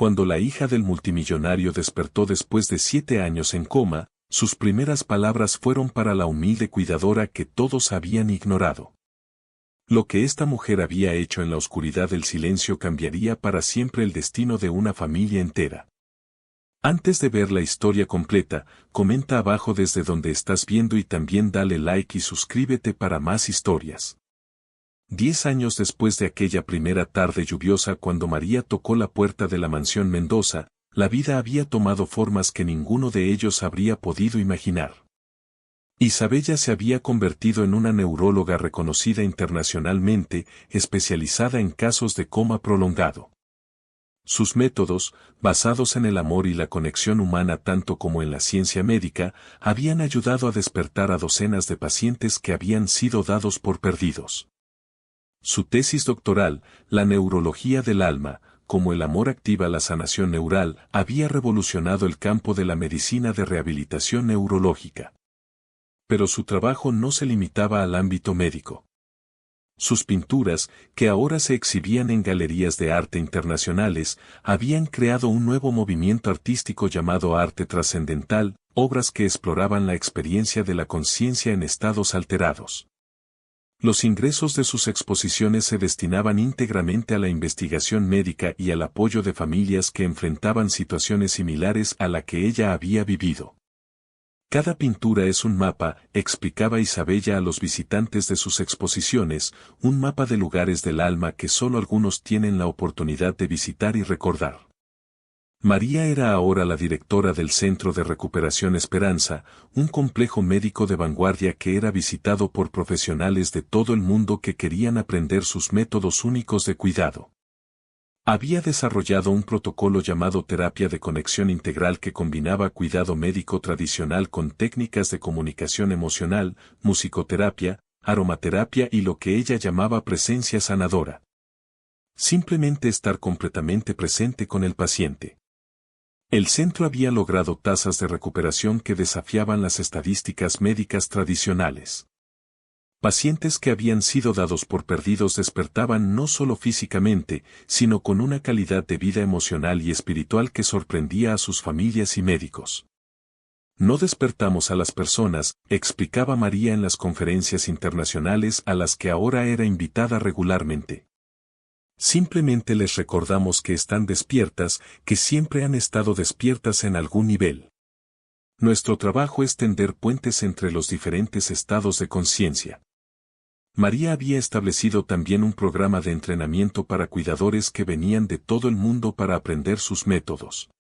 Cuando la hija del multimillonario despertó después de 7 años en coma, sus primeras palabras fueron para la humilde cuidadora que todos habían ignorado. Lo que esta mujer había hecho en la oscuridad del silencio cambiaría para siempre el destino de una familia entera. Antes de ver la historia completa, comenta abajo desde donde estás viendo y también dale like y suscríbete para más historias. 10 años después de aquella primera tarde lluviosa cuando María tocó la puerta de la mansión Mendoza, la vida había tomado formas que ninguno de ellos habría podido imaginar. Isabella se había convertido en una neuróloga reconocida internacionalmente, especializada en casos de coma prolongado. Sus métodos, basados en el amor y la conexión humana tanto como en la ciencia médica, habían ayudado a despertar a docenas de pacientes que habían sido dados por perdidos. Su tesis doctoral, La neurología del alma, como el amor activa la sanación neural, había revolucionado el campo de la medicina de rehabilitación neurológica. Pero su trabajo no se limitaba al ámbito médico. Sus pinturas, que ahora se exhibían en galerías de arte internacionales, habían creado un nuevo movimiento artístico llamado arte trascendental, obras que exploraban la experiencia de la conciencia en estados alterados. Los ingresos de sus exposiciones se destinaban íntegramente a la investigación médica y al apoyo de familias que enfrentaban situaciones similares a la que ella había vivido. Cada pintura es un mapa, explicaba Isabella a los visitantes de sus exposiciones, un mapa de lugares del alma que solo algunos tienen la oportunidad de visitar y recordar. María era ahora la directora del Centro de Recuperación Esperanza, un complejo médico de vanguardia que era visitado por profesionales de todo el mundo que querían aprender sus métodos únicos de cuidado. Había desarrollado un protocolo llamado terapia de conexión integral que combinaba cuidado médico tradicional con técnicas de comunicación emocional, musicoterapia, aromaterapia y lo que ella llamaba presencia sanadora. Simplemente estar completamente presente con el paciente. El centro había logrado tasas de recuperación que desafiaban las estadísticas médicas tradicionales. Pacientes que habían sido dados por perdidos despertaban no solo físicamente, sino con una calidad de vida emocional y espiritual que sorprendía a sus familias y médicos. No despertamos a las personas, explicaba María en las conferencias internacionales a las que ahora era invitada regularmente. Simplemente les recordamos que están despiertas, que siempre han estado despiertas en algún nivel. Nuestro trabajo es tender puentes entre los diferentes estados de conciencia. María había establecido también un programa de entrenamiento para cuidadores que venían de todo el mundo para aprender sus métodos.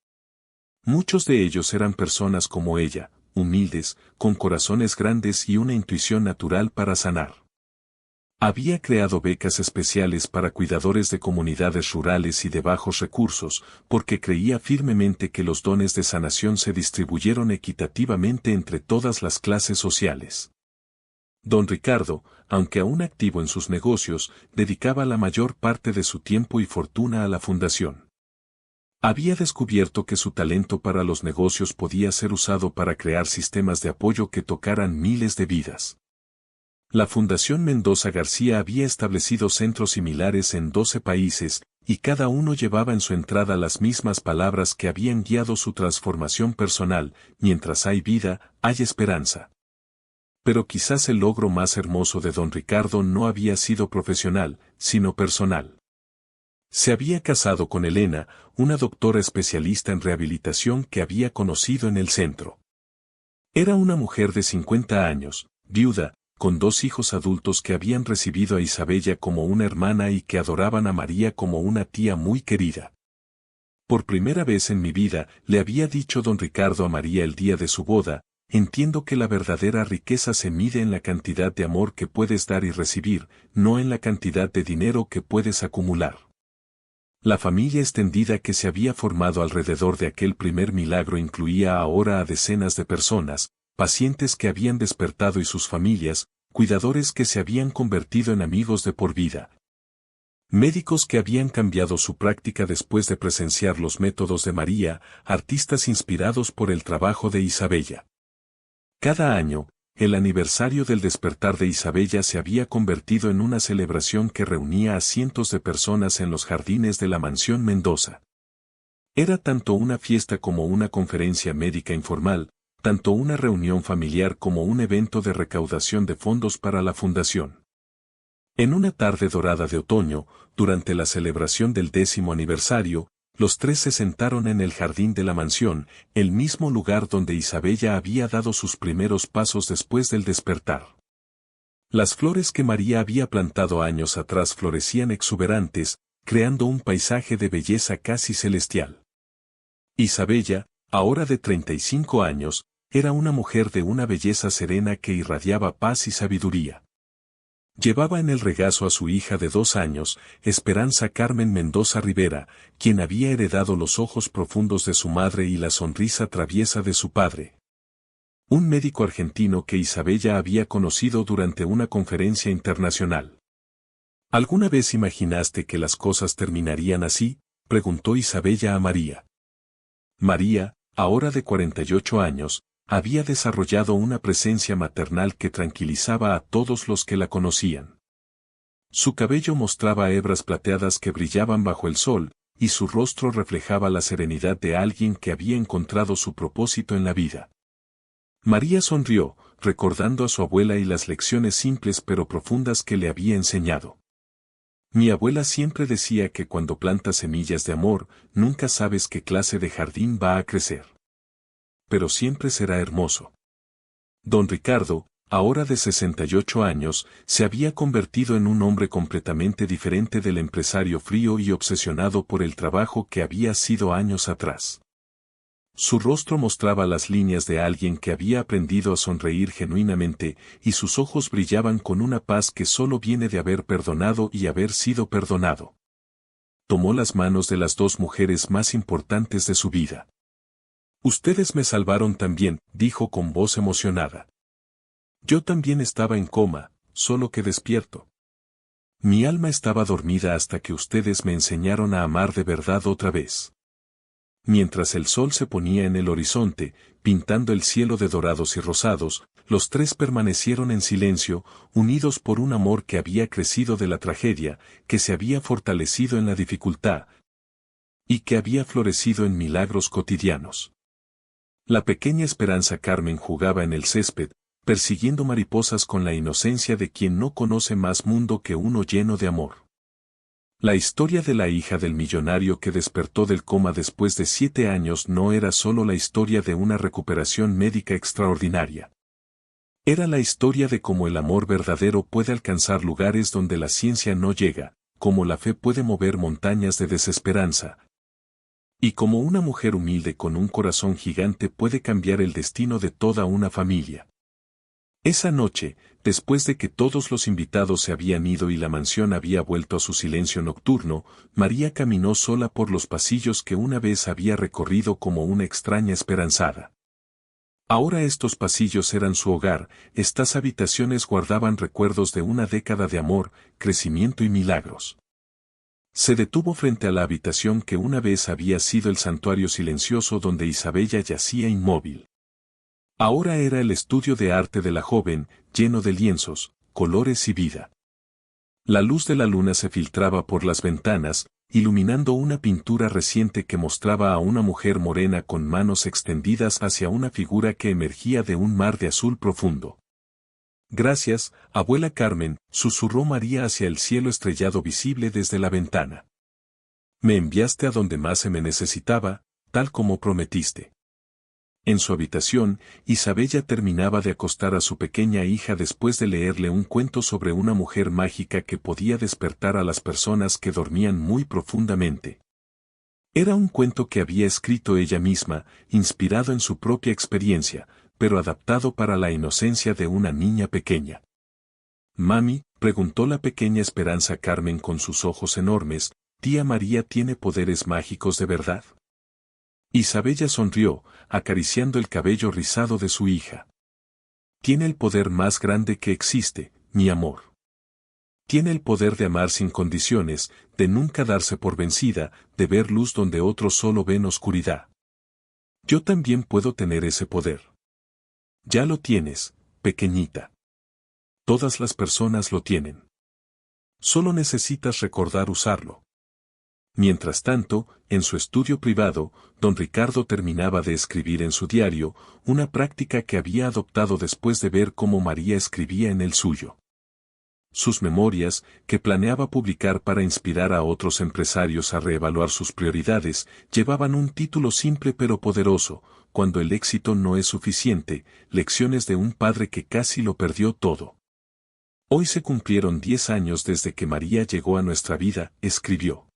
Muchos de ellos eran personas como ella, humildes, con corazones grandes y una intuición natural para sanar. Había creado becas especiales para cuidadores de comunidades rurales y de bajos recursos, porque creía firmemente que los dones de sanación se distribuyeron equitativamente entre todas las clases sociales. Don Ricardo, aunque aún activo en sus negocios, dedicaba la mayor parte de su tiempo y fortuna a la fundación. Había descubierto que su talento para los negocios podía ser usado para crear sistemas de apoyo que tocaran miles de vidas. La Fundación Mendoza García había establecido centros similares en 12 países, y cada uno llevaba en su entrada las mismas palabras que habían guiado su transformación personal: mientras hay vida, hay esperanza. Pero quizás el logro más hermoso de don Ricardo no había sido profesional, sino personal. Se había casado con Elena, una doctora especialista en rehabilitación que había conocido en el centro. Era una mujer de 50 años, viuda, con 2 hijos adultos que habían recibido a Isabella como una hermana y que adoraban a María como una tía muy querida. Por primera vez en mi vida, le había dicho don Ricardo a María el día de su boda: entiendo que la verdadera riqueza se mide en la cantidad de amor que puedes dar y recibir, no en la cantidad de dinero que puedes acumular. La familia extendida que se había formado alrededor de aquel primer milagro incluía ahora a decenas de personas, pacientes que habían despertado y sus familias, cuidadores que se habían convertido en amigos de por vida. Médicos que habían cambiado su práctica después de presenciar los métodos de María, artistas inspirados por el trabajo de Isabella. Cada año, el aniversario del despertar de Isabella se había convertido en una celebración que reunía a cientos de personas en los jardines de la mansión Mendoza. Era tanto una fiesta como una conferencia médica informal, tanto una reunión familiar como un evento de recaudación de fondos para la fundación. En una tarde dorada de otoño, durante la celebración del 10º aniversario, los tres se sentaron en el jardín de la mansión, el mismo lugar donde Isabella había dado sus primeros pasos después del despertar. Las flores que María había plantado años atrás florecían exuberantes, creando un paisaje de belleza casi celestial. Isabella, ahora de 35 años, era una mujer de una belleza serena que irradiaba paz y sabiduría. Llevaba en el regazo a su hija de 2 años, Esperanza Carmen Mendoza Rivera, quien había heredado los ojos profundos de su madre y la sonrisa traviesa de su padre. Un médico argentino que Isabella había conocido durante una conferencia internacional. ¿Alguna vez imaginaste que las cosas terminarían así?, preguntó Isabella a María. María, ahora de 48 años, había desarrollado una presencia maternal que tranquilizaba a todos los que la conocían. Su cabello mostraba hebras plateadas que brillaban bajo el sol, y su rostro reflejaba la serenidad de alguien que había encontrado su propósito en la vida. María sonrió, recordando a su abuela y las lecciones simples pero profundas que le había enseñado. Mi abuela siempre decía que cuando plantas semillas de amor, nunca sabes qué clase de jardín va a crecer. Pero siempre será hermoso. Don Ricardo, ahora de 68 años, se había convertido en un hombre completamente diferente del empresario frío y obsesionado por el trabajo que había sido años atrás. Su rostro mostraba las líneas de alguien que había aprendido a sonreír genuinamente, y sus ojos brillaban con una paz que solo viene de haber perdonado y haber sido perdonado. Tomó las manos de las 2 mujeres más importantes de su vida. Ustedes me salvaron también, dijo con voz emocionada. Yo también estaba en coma, solo que despierto. Mi alma estaba dormida hasta que ustedes me enseñaron a amar de verdad otra vez. Mientras el sol se ponía en el horizonte, pintando el cielo de dorados y rosados, los tres permanecieron en silencio, unidos por un amor que había crecido de la tragedia, que se había fortalecido en la dificultad, y que había florecido en milagros cotidianos. La pequeña Esperanza Carmen jugaba en el césped, persiguiendo mariposas con la inocencia de quien no conoce más mundo que uno lleno de amor. La historia de la hija del millonario que despertó del coma después de 7 años no era solo la historia de una recuperación médica extraordinaria. Era la historia de cómo el amor verdadero puede alcanzar lugares donde la ciencia no llega, cómo la fe puede mover montañas de desesperanza, y cómo una mujer humilde con un corazón gigante puede cambiar el destino de toda una familia. Esa noche, después de que todos los invitados se habían ido y la mansión había vuelto a su silencio nocturno, María caminó sola por los pasillos que una vez había recorrido como una extraña esperanzada. Ahora estos pasillos eran su hogar, estas habitaciones guardaban recuerdos de una década de amor, crecimiento y milagros. Se detuvo frente a la habitación que una vez había sido el santuario silencioso donde Isabella yacía inmóvil. Ahora era el estudio de arte de la joven, lleno de lienzos, colores y vida. La luz de la luna se filtraba por las ventanas, iluminando una pintura reciente que mostraba a una mujer morena con manos extendidas hacia una figura que emergía de un mar de azul profundo. Gracias, abuela Carmen, susurró María hacia el cielo estrellado visible desde la ventana. Me enviaste a donde más se me necesitaba, tal como prometiste. En su habitación, Isabella terminaba de acostar a su pequeña hija después de leerle un cuento sobre una mujer mágica que podía despertar a las personas que dormían muy profundamente. Era un cuento que había escrito ella misma, inspirado en su propia experiencia, pero adaptado para la inocencia de una niña pequeña. Mami, preguntó la pequeña Esperanza Carmen con sus ojos enormes, ¿tía María tiene poderes mágicos de verdad? Isabella sonrió, acariciando el cabello rizado de su hija. Tiene el poder más grande que existe, mi amor. Tiene el poder de amar sin condiciones, de nunca darse por vencida, de ver luz donde otros solo ven oscuridad. Yo también puedo tener ese poder. Ya lo tienes, pequeñita. Todas las personas lo tienen. Solo necesitas recordar usarlo. Mientras tanto, en su estudio privado, don Ricardo terminaba de escribir en su diario, una práctica que había adoptado después de ver cómo María escribía en el suyo. Sus memorias, que planeaba publicar para inspirar a otros empresarios a reevaluar sus prioridades, llevaban un título simple pero poderoso: Cuando el éxito no es suficiente, lecciones de un padre que casi lo perdió todo. Hoy se cumplieron 10 años desde que María llegó a nuestra vida, escribió.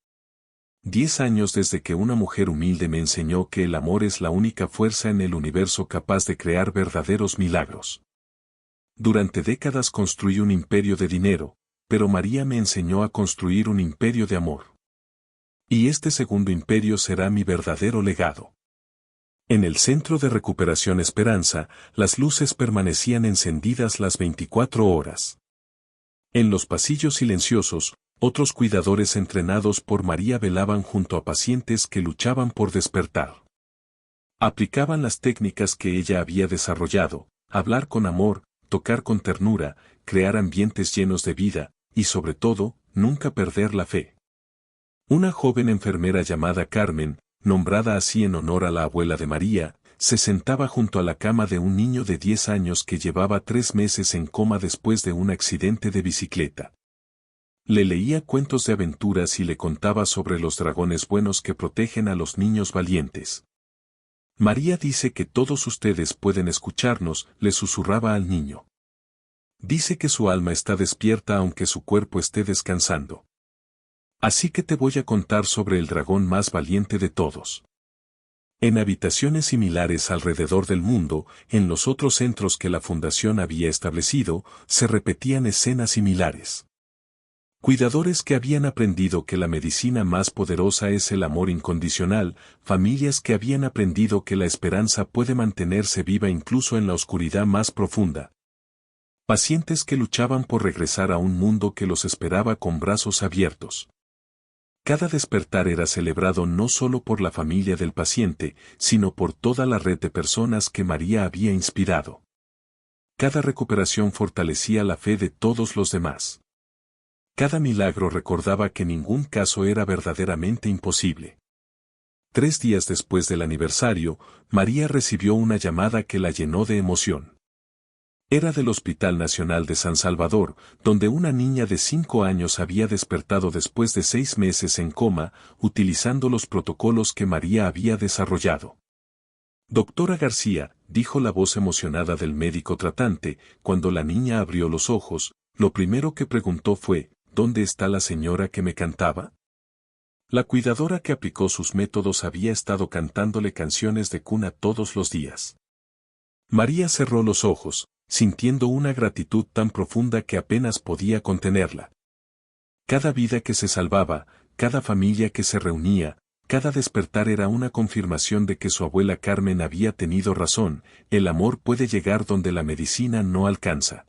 10 años desde que una mujer humilde me enseñó que el amor es la única fuerza en el universo capaz de crear verdaderos milagros. Durante décadas construí un imperio de dinero, pero María me enseñó a construir un imperio de amor. Y este segundo imperio será mi verdadero legado. En el Centro de Recuperación Esperanza, las luces permanecían encendidas las 24 horas. En los pasillos silenciosos, otros cuidadores entrenados por María velaban junto a pacientes que luchaban por despertar. Aplicaban las técnicas que ella había desarrollado: hablar con amor, tocar con ternura, crear ambientes llenos de vida, y sobre todo, nunca perder la fe. Una joven enfermera llamada Carmen, nombrada así en honor a la abuela de María, se sentaba junto a la cama de un niño de 10 años que llevaba 3 meses en coma después de un accidente de bicicleta. Le leía cuentos de aventuras y le contaba sobre los dragones buenos que protegen a los niños valientes. María dice que todos ustedes pueden escucharnos, le susurraba al niño. Dice que su alma está despierta aunque su cuerpo esté descansando. Así que te voy a contar sobre el dragón más valiente de todos. En habitaciones similares alrededor del mundo, en los otros centros que la fundación había establecido, se repetían escenas similares. Cuidadores que habían aprendido que la medicina más poderosa es el amor incondicional, familias que habían aprendido que la esperanza puede mantenerse viva incluso en la oscuridad más profunda. Pacientes que luchaban por regresar a un mundo que los esperaba con brazos abiertos. Cada despertar era celebrado no solo por la familia del paciente, sino por toda la red de personas que María había inspirado. Cada recuperación fortalecía la fe de todos los demás. Cada milagro recordaba que ningún caso era verdaderamente imposible. 3 días después del aniversario, María recibió una llamada que la llenó de emoción. Era del Hospital Nacional de San Salvador, donde una niña de 5 años había despertado después de 6 meses en coma, utilizando los protocolos que María había desarrollado. Doctora García, dijo la voz emocionada del médico tratante, cuando la niña abrió los ojos, lo primero que preguntó fue: ¿dónde está la señora que me cantaba? La cuidadora que aplicó sus métodos había estado cantándole canciones de cuna todos los días. María cerró los ojos, sintiendo una gratitud tan profunda que apenas podía contenerla. Cada vida que se salvaba, cada familia que se reunía, cada despertar era una confirmación de que su abuela Carmen había tenido razón: el amor puede llegar donde la medicina no alcanza.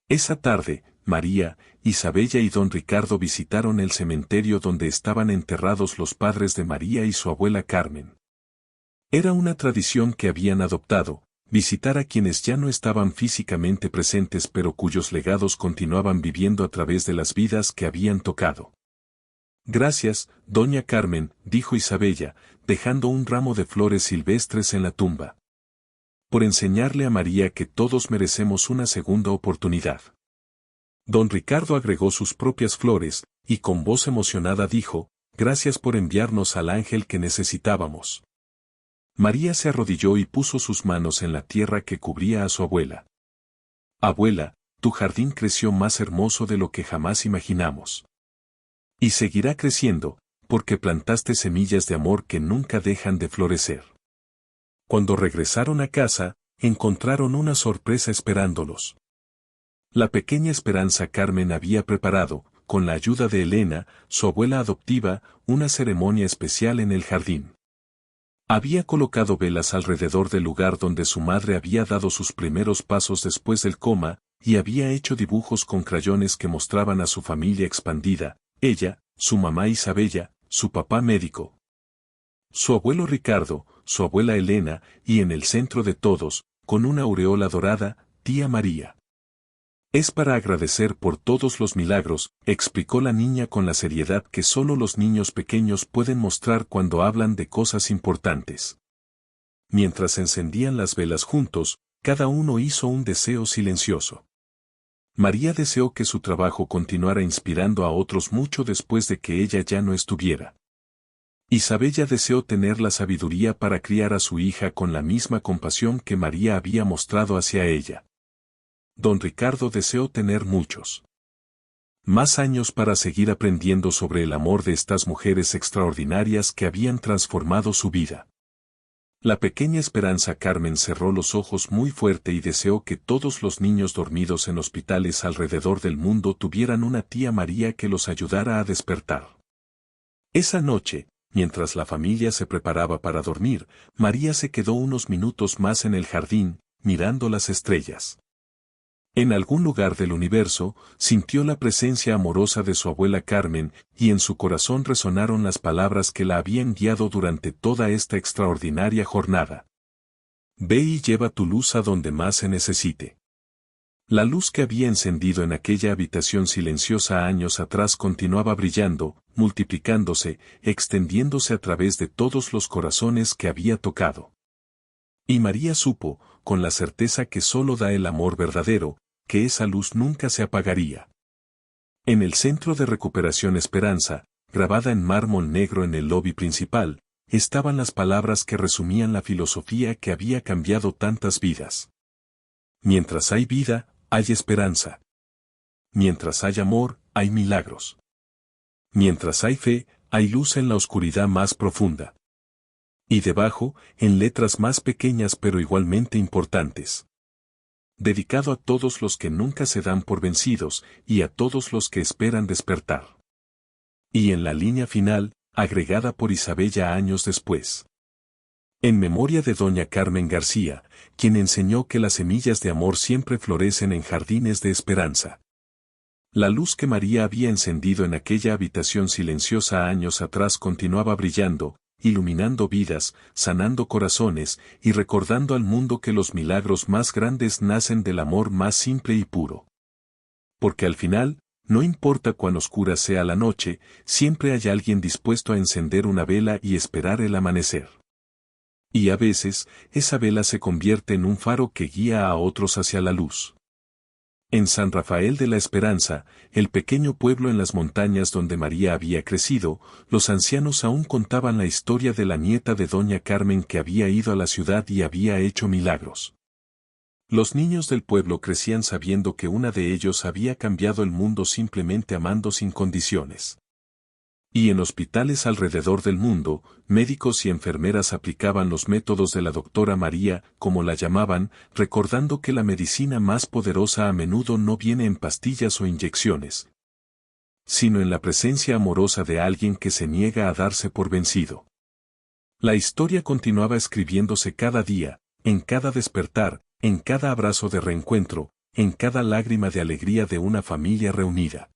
Esa tarde, María, Isabella y don Ricardo visitaron el cementerio donde estaban enterrados los padres de María y su abuela Carmen. Era una tradición que habían adoptado: visitar a quienes ya no estaban físicamente presentes pero cuyos legados continuaban viviendo a través de las vidas que habían tocado. Gracias, doña Carmen, dijo Isabella, dejando un ramo de flores silvestres en la tumba. Por enseñarle a María que todos merecemos una segunda oportunidad. Don Ricardo agregó sus propias flores, y con voz emocionada dijo: gracias por enviarnos al ángel que necesitábamos. María se arrodilló y puso sus manos en la tierra que cubría a su abuela. Abuela, tu jardín creció más hermoso de lo que jamás imaginamos. Y seguirá creciendo, porque plantaste semillas de amor que nunca dejan de florecer. Cuando regresaron a casa, encontraron una sorpresa esperándolos. La pequeña Esperanza Carmen había preparado, con la ayuda de Elena, su abuela adoptiva, una ceremonia especial en el jardín. Había colocado velas alrededor del lugar donde su madre había dado sus primeros pasos después del coma, y había hecho dibujos con crayones que mostraban a su familia expandida: ella, su mamá Isabella, su papá médico, su abuelo Ricardo, su abuela Elena, y en el centro de todos, con una aureola dorada, tía María. Es para agradecer por todos los milagros, explicó la niña con la seriedad que solo los niños pequeños pueden mostrar cuando hablan de cosas importantes. Mientras encendían las velas juntos, cada uno hizo un deseo silencioso. María deseó que su trabajo continuara inspirando a otros mucho después de que ella ya no estuviera. Isabella deseó tener la sabiduría para criar a su hija con la misma compasión que María había mostrado hacia ella. Don Ricardo deseó tener muchos más años para seguir aprendiendo sobre el amor de estas mujeres extraordinarias que habían transformado su vida. La pequeña Esperanza Carmen cerró los ojos muy fuerte y deseó que todos los niños dormidos en hospitales alrededor del mundo tuvieran una tía María que los ayudara a despertar. Esa noche, mientras la familia se preparaba para dormir, María se quedó unos minutos más en el jardín, mirando las estrellas. En algún lugar del universo, sintió la presencia amorosa de su abuela Carmen, y en su corazón resonaron las palabras que la habían guiado durante toda esta extraordinaria jornada. Ve y lleva tu luz a donde más se necesite. La luz que había encendido en aquella habitación silenciosa años atrás continuaba brillando, multiplicándose, extendiéndose a través de todos los corazones que había tocado. Y María supo, con la certeza que solo da el amor verdadero, que esa luz nunca se apagaría. En el Centro de Recuperación Esperanza, grabada en mármol negro en el lobby principal, estaban las palabras que resumían la filosofía que había cambiado tantas vidas. Mientras hay vida, hay esperanza. Mientras hay amor, hay milagros. Mientras hay fe, hay luz en la oscuridad más profunda. Y debajo, en letras más pequeñas pero igualmente importantes. Dedicado a todos los que nunca se dan por vencidos, y a todos los que esperan despertar. Y en la línea final, agregada por Isabella años después. En memoria de doña Carmen García, quien enseñó que las semillas de amor siempre florecen en jardines de esperanza. La luz que María había encendido en aquella habitación silenciosa años atrás continuaba brillando, iluminando vidas, sanando corazones, y recordando al mundo que los milagros más grandes nacen del amor más simple y puro. Porque al final, no importa cuán oscura sea la noche, siempre hay alguien dispuesto a encender una vela y esperar el amanecer. Y a veces, esa vela se convierte en un faro que guía a otros hacia la luz. En San Rafael de la Esperanza, el pequeño pueblo en las montañas donde María había crecido, los ancianos aún contaban la historia de la nieta de doña Carmen que había ido a la ciudad y había hecho milagros. Los niños del pueblo crecían sabiendo que una de ellos había cambiado el mundo simplemente amando sin condiciones. Y en hospitales alrededor del mundo, médicos y enfermeras aplicaban los métodos de la doctora María, como la llamaban, recordando que la medicina más poderosa a menudo no viene en pastillas o inyecciones, sino en la presencia amorosa de alguien que se niega a darse por vencido. La historia continuaba escribiéndose cada día, en cada despertar, en cada abrazo de reencuentro, en cada lágrima de alegría de una familia reunida.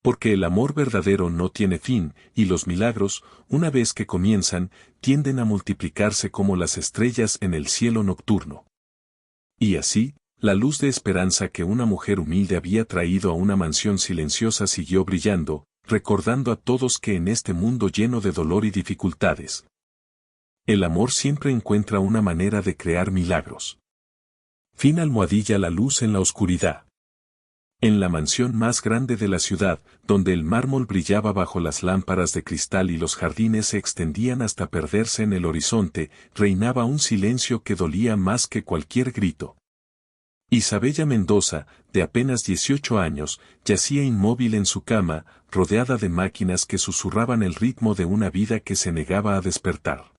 Porque el amor verdadero no tiene fin, y los milagros, una vez que comienzan, tienden a multiplicarse como las estrellas en el cielo nocturno. Y así, la luz de esperanza que una mujer humilde había traído a una mansión silenciosa siguió brillando, recordando a todos que en este mundo lleno de dolor y dificultades, el amor siempre encuentra una manera de crear milagros. Fin almohadilla la luz en la oscuridad. En la mansión más grande de la ciudad, donde el mármol brillaba bajo las lámparas de cristal y los jardines se extendían hasta perderse en el horizonte, reinaba un silencio que dolía más que cualquier grito. Isabella Mendoza, de apenas 18 años, yacía inmóvil en su cama, rodeada de máquinas que susurraban el ritmo de una vida que se negaba a despertar.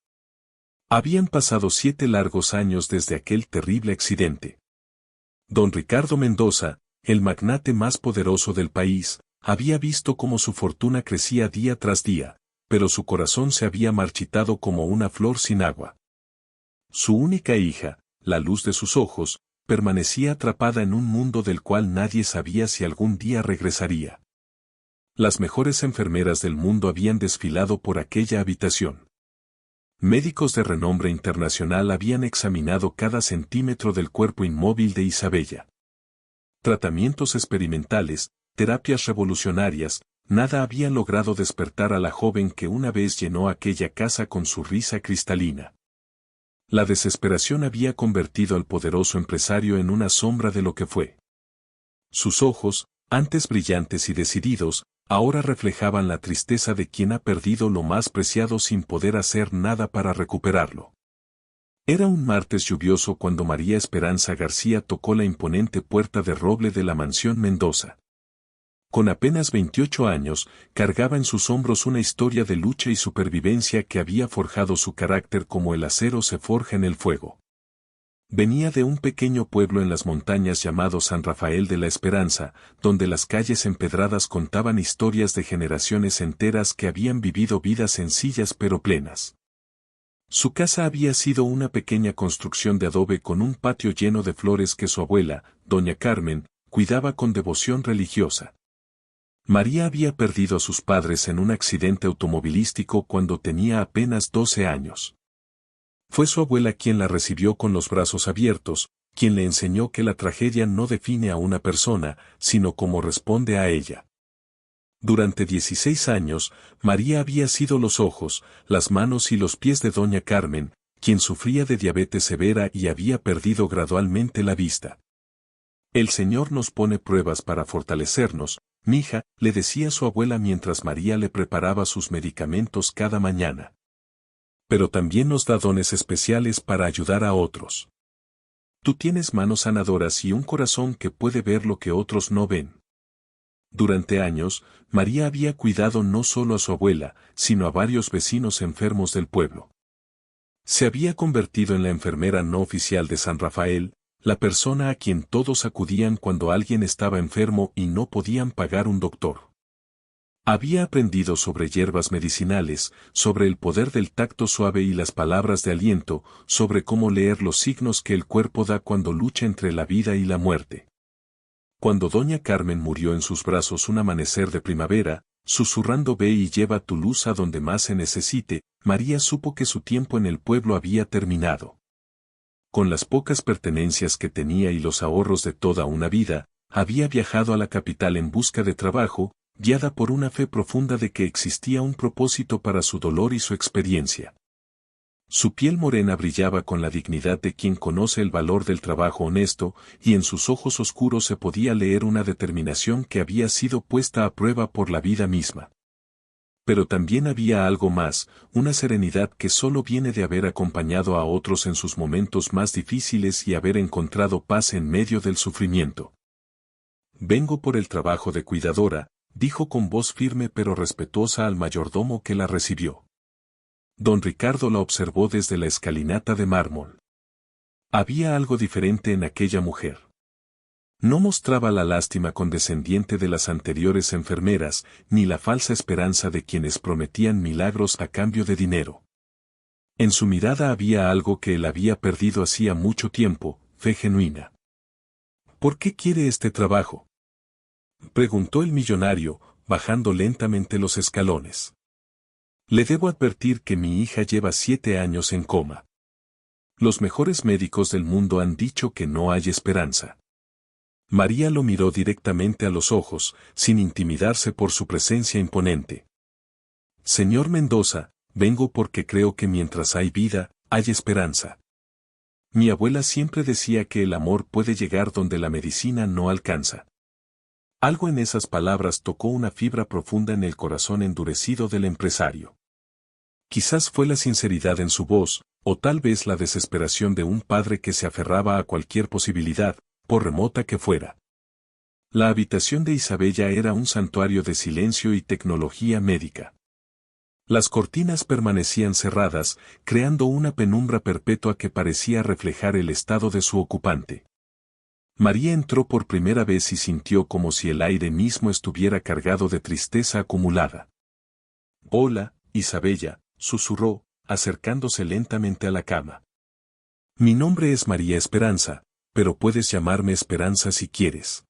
Habían pasado 7 largos años desde aquel terrible accidente. Don Ricardo Mendoza, el magnate más poderoso del país, había visto cómo su fortuna crecía día tras día, pero su corazón se había marchitado como una flor sin agua. Su única hija, la luz de sus ojos, permanecía atrapada en un mundo del cual nadie sabía si algún día regresaría. Las mejores enfermeras del mundo habían desfilado por aquella habitación. Médicos de renombre internacional habían examinado cada centímetro del cuerpo inmóvil de Isabella. Tratamientos experimentales, terapias revolucionarias, nada había logrado despertar a la joven que una vez llenó aquella casa con su risa cristalina. La desesperación había convertido al poderoso empresario en una sombra de lo que fue. Sus ojos, antes brillantes y decididos, ahora reflejaban la tristeza de quien ha perdido lo más preciado sin poder hacer nada para recuperarlo. Era un martes lluvioso cuando María Esperanza García tocó la imponente puerta de roble de la mansión Mendoza. Con apenas 28 años, cargaba en sus hombros una historia de lucha y supervivencia que había forjado su carácter como el acero se forja en el fuego. Venía de un pequeño pueblo en las montañas llamado San Rafael de la Esperanza, donde las calles empedradas contaban historias de generaciones enteras que habían vivido vidas sencillas pero plenas. Su casa había sido una pequeña construcción de adobe con un patio lleno de flores que su abuela, doña Carmen, cuidaba con devoción religiosa. María había perdido a sus padres en un accidente automovilístico cuando tenía apenas 12 años. Fue su abuela quien la recibió con los brazos abiertos, quien le enseñó que la tragedia no define a una persona, sino cómo responde a ella. Durante 16 años, María había sido los ojos, las manos y los pies de doña Carmen, quien sufría de diabetes severa y había perdido gradualmente la vista. El Señor nos pone pruebas para fortalecernos, mija, le decía su abuela mientras María le preparaba sus medicamentos cada mañana. Pero también nos da dones especiales para ayudar a otros. Tú tienes manos sanadoras y un corazón que puede ver lo que otros no ven. Durante años, María había cuidado no solo a su abuela, sino a varios vecinos enfermos del pueblo. Se había convertido en la enfermera no oficial de San Rafael, la persona a quien todos acudían cuando alguien estaba enfermo y no podían pagar un doctor. Había aprendido sobre hierbas medicinales, sobre el poder del tacto suave y las palabras de aliento, sobre cómo leer los signos que el cuerpo da cuando lucha entre la vida y la muerte. Cuando doña Carmen murió en sus brazos un amanecer de primavera, susurrando ve y lleva tu luz a donde más se necesite, María supo que su tiempo en el pueblo había terminado. Con las pocas pertenencias que tenía y los ahorros de toda una vida, había viajado a la capital en busca de trabajo, guiada por una fe profunda de que existía un propósito para su dolor y su experiencia. Su piel morena brillaba con la dignidad de quien conoce el valor del trabajo honesto, y en sus ojos oscuros se podía leer una determinación que había sido puesta a prueba por la vida misma. Pero también había algo más, una serenidad que solo viene de haber acompañado a otros en sus momentos más difíciles y haber encontrado paz en medio del sufrimiento. Vengo por el trabajo de cuidadora, dijo con voz firme pero respetuosa al mayordomo que la recibió. Don Ricardo la observó desde la escalinata de mármol. Había algo diferente en aquella mujer. No mostraba la lástima condescendiente de las anteriores enfermeras, ni la falsa esperanza de quienes prometían milagros a cambio de dinero. En su mirada había algo que él había perdido hacía mucho tiempo, fe genuina. ¿Por qué quiere este trabajo?, preguntó el millonario, bajando lentamente los escalones. Le debo advertir que mi hija lleva 7 años en coma. Los mejores médicos del mundo han dicho que no hay esperanza. María lo miró directamente a los ojos, sin intimidarse por su presencia imponente. Señor Mendoza, vengo porque creo que mientras hay vida, hay esperanza. Mi abuela siempre decía que el amor puede llegar donde la medicina no alcanza. Algo en esas palabras tocó una fibra profunda en el corazón endurecido del empresario. Quizás fue la sinceridad en su voz, o tal vez la desesperación de un padre que se aferraba a cualquier posibilidad, por remota que fuera. La habitación de Isabella era un santuario de silencio y tecnología médica. Las cortinas permanecían cerradas, creando una penumbra perpetua que parecía reflejar el estado de su ocupante. María entró por primera vez y sintió como si el aire mismo estuviera cargado de tristeza acumulada. «Hola, Isabella», susurró, acercándose lentamente a la cama. «Mi nombre es María Esperanza, pero puedes llamarme Esperanza si quieres».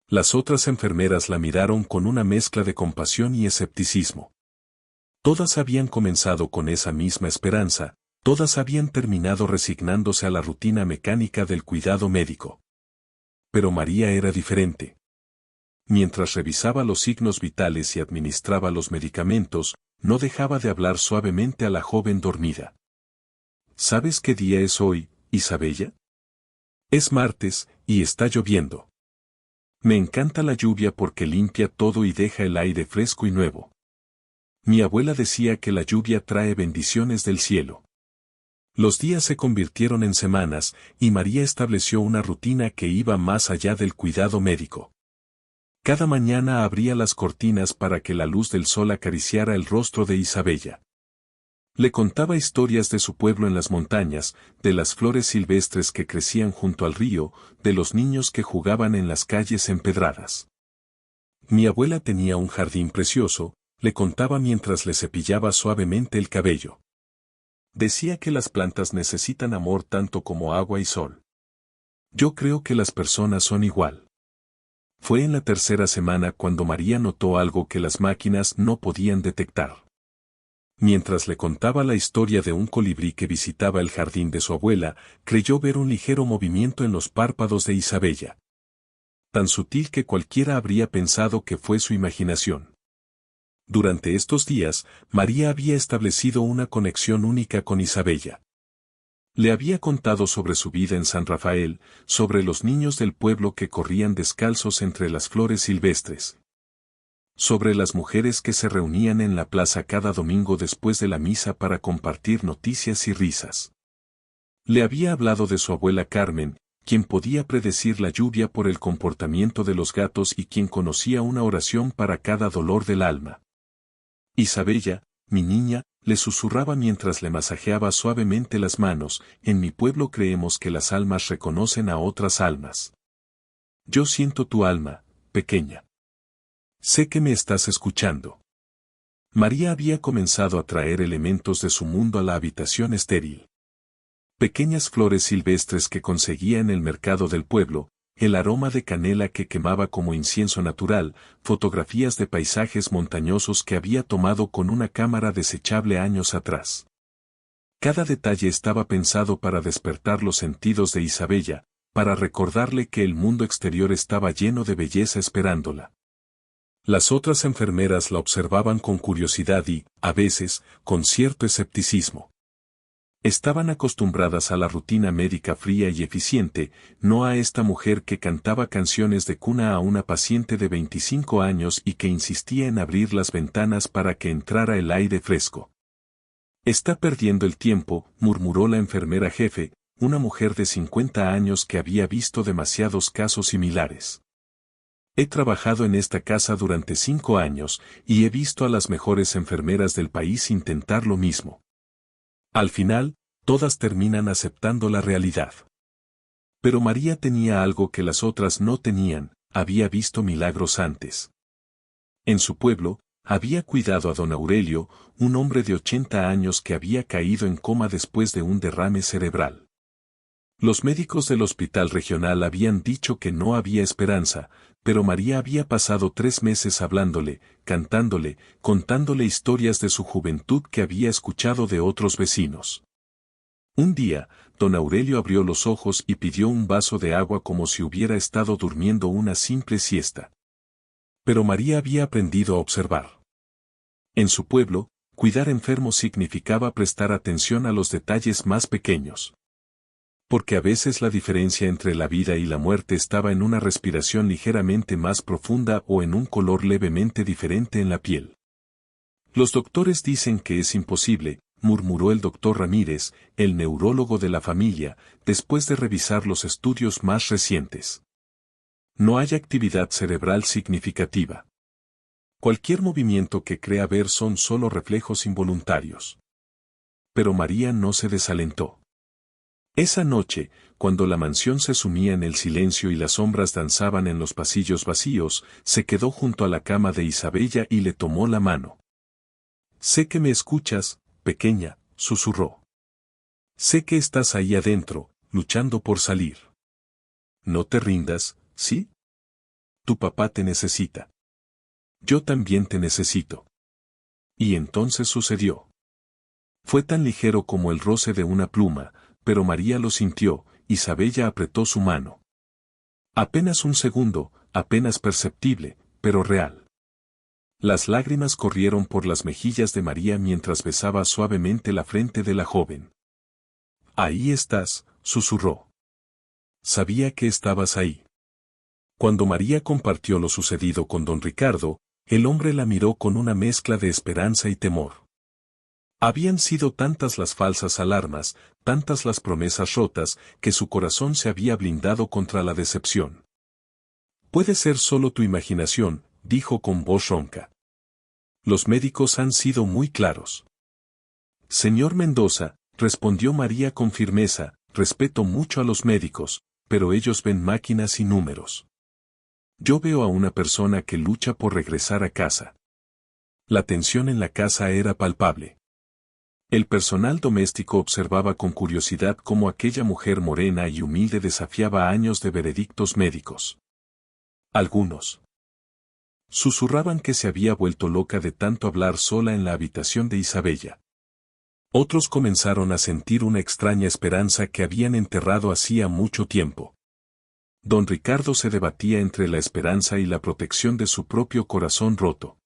Las otras enfermeras la miraron con una mezcla de compasión y escepticismo. Todas habían comenzado con esa misma esperanza, todas habían terminado resignándose a la rutina mecánica del cuidado médico. pero María era diferente. Mientras revisaba los signos vitales y administraba los medicamentos, no dejaba de hablar suavemente a la joven dormida. ¿Sabes qué día es hoy, Isabella? Es martes, y está lloviendo. Me encanta la lluvia porque limpia todo y deja el aire fresco y nuevo. Mi abuela decía que la lluvia trae bendiciones del cielo. Los días se convirtieron en semanas, y María estableció una rutina que iba más allá del cuidado médico. Cada mañana abría las cortinas para que la luz del sol acariciara el rostro de Isabella. Le contaba historias de su pueblo en las montañas, de las flores silvestres que crecían junto al río, de los niños que jugaban en las calles empedradas. Mi abuela tenía un jardín precioso, le contaba mientras le cepillaba suavemente el cabello. Decía que las plantas necesitan amor tanto como agua y sol. Yo creo que las personas son igual. Fue en la tercera semana cuando María notó algo que las máquinas no podían detectar. Mientras le contaba la historia de un colibrí que visitaba el jardín de su abuela, creyó ver un ligero movimiento en los párpados de Isabella. Tan sutil que cualquiera habría pensado que fue su imaginación. Durante estos días, María había establecido una conexión única con Isabella. Le había contado sobre su vida en San Rafael, sobre los niños del pueblo que corrían descalzos entre las flores silvestres, sobre las mujeres que se reunían en la plaza cada domingo después de la misa para compartir noticias y risas. Le había hablado de su abuela Carmen, quien podía predecir la lluvia por el comportamiento de los gatos y quien conocía una oración para cada dolor del alma. Isabella, mi niña, le susurraba mientras le masajeaba suavemente las manos, en mi pueblo creemos que las almas reconocen a otras almas. Yo siento tu alma, pequeña. Sé que me estás escuchando. María había comenzado a traer elementos de su mundo a la habitación estéril. Pequeñas flores silvestres que conseguía en el mercado del pueblo, el aroma de canela que quemaba como incienso natural, fotografías de paisajes montañosos que había tomado con una cámara desechable años atrás. Cada detalle estaba pensado para despertar los sentidos de Isabella, para recordarle que el mundo exterior estaba lleno de belleza esperándola. Las otras enfermeras la observaban con curiosidad y, a veces, con cierto escepticismo. Estaban acostumbradas a la rutina médica fría y eficiente, no a esta mujer que cantaba canciones de cuna a una paciente de 25 años y que insistía en abrir las ventanas para que entrara el aire fresco. Está perdiendo el tiempo, murmuró la enfermera jefe, una mujer de 50 años que había visto demasiados casos similares. He trabajado en esta casa durante 5 años, y he visto a las mejores enfermeras del país intentar lo mismo. Al final, todas terminan aceptando la realidad. Pero María tenía algo que las otras no tenían, había visto milagros antes. En su pueblo, había cuidado a don Aurelio, un hombre de 80 años que había caído en coma después de un derrame cerebral. Los médicos del hospital regional habían dicho que no había esperanza, pero María había pasado 3 meses hablándole, cantándole, contándole historias de su juventud que había escuchado de otros vecinos. Un día, don Aurelio abrió los ojos y pidió un vaso de agua como si hubiera estado durmiendo una simple siesta. Pero María había aprendido a observar. En su pueblo, cuidar enfermos significaba prestar atención a los detalles más pequeños. Porque a veces la diferencia entre la vida y la muerte estaba en una respiración ligeramente más profunda o en un color levemente diferente en la piel. Los doctores dicen que es imposible, murmuró el doctor Ramírez, el neurólogo de la familia, después de revisar los estudios más recientes. No hay actividad cerebral significativa. Cualquier movimiento que crea ver son solo reflejos involuntarios. Pero María no se desalentó. Esa noche, cuando la mansión se sumía en el silencio y las sombras danzaban en los pasillos vacíos, se quedó junto a la cama de Isabella y le tomó la mano. Sé que me escuchas, pequeña, susurró. Sé que estás ahí adentro, luchando por salir. No te rindas, ¿sí? Tu papá te necesita. Yo también te necesito. Y entonces sucedió. Fue tan ligero como el roce de una pluma, pero María lo sintió, Isabella apretó su mano. Apenas un segundo, apenas perceptible, pero real. Las lágrimas corrieron por las mejillas de María mientras besaba suavemente la frente de la joven. Ahí estás, susurró. Sabía que estabas ahí. Cuando María compartió lo sucedido con don Ricardo, el hombre la miró con una mezcla de esperanza y temor. Habían sido tantas las falsas alarmas, tantas las promesas rotas, que su corazón se había blindado contra la decepción. Puede ser solo tu imaginación, dijo con voz ronca. Los médicos han sido muy claros. Señor Mendoza, respondió María con firmeza, respeto mucho a los médicos, pero ellos ven máquinas y números. Yo veo a una persona que lucha por regresar a casa. La tensión en la casa era palpable. El personal doméstico observaba con curiosidad cómo aquella mujer morena y humilde desafiaba años de veredictos médicos. Algunos susurraban que se había vuelto loca de tanto hablar sola en la habitación de Isabella. Otros comenzaron a sentir una extraña esperanza que habían enterrado hacía mucho tiempo. Don Ricardo se debatía entre la esperanza y la protección de su propio corazón roto.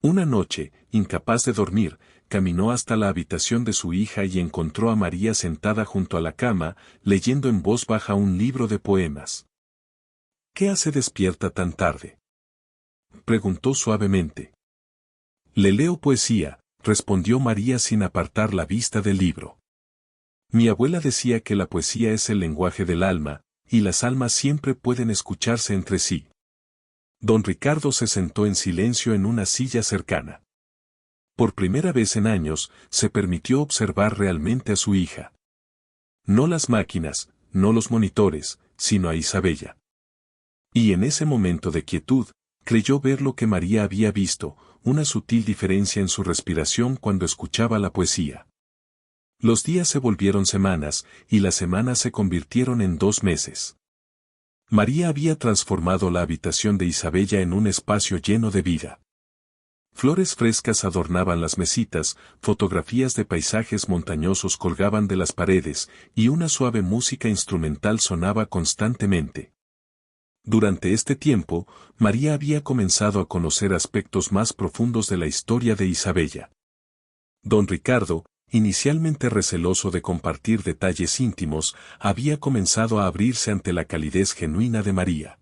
Una noche, incapaz de dormir, caminó hasta la habitación de su hija y encontró a María sentada junto a la cama, leyendo en voz baja un libro de poemas. ¿Qué hace despierta tan tarde?, preguntó suavemente. Le leo poesía, respondió María sin apartar la vista del libro. Mi abuela decía que la poesía es el lenguaje del alma, y las almas siempre pueden escucharse entre sí. Don Ricardo se sentó en silencio en una silla cercana. Por primera vez en años, se permitió observar realmente a su hija. No las máquinas, no los monitores, sino a Isabella. Y en ese momento de quietud, creyó ver lo que María había visto, una sutil diferencia en su respiración cuando escuchaba la poesía. Los días se volvieron semanas, y las semanas se convirtieron en 2 meses. María había transformado la habitación de Isabella en un espacio lleno de vida. Flores frescas adornaban las mesitas, fotografías de paisajes montañosos colgaban de las paredes, y una suave música instrumental sonaba constantemente. Durante este tiempo, María había comenzado a conocer aspectos más profundos de la historia de Isabella. Don Ricardo, inicialmente receloso de compartir detalles íntimos, había comenzado a abrirse ante la calidez genuina de María.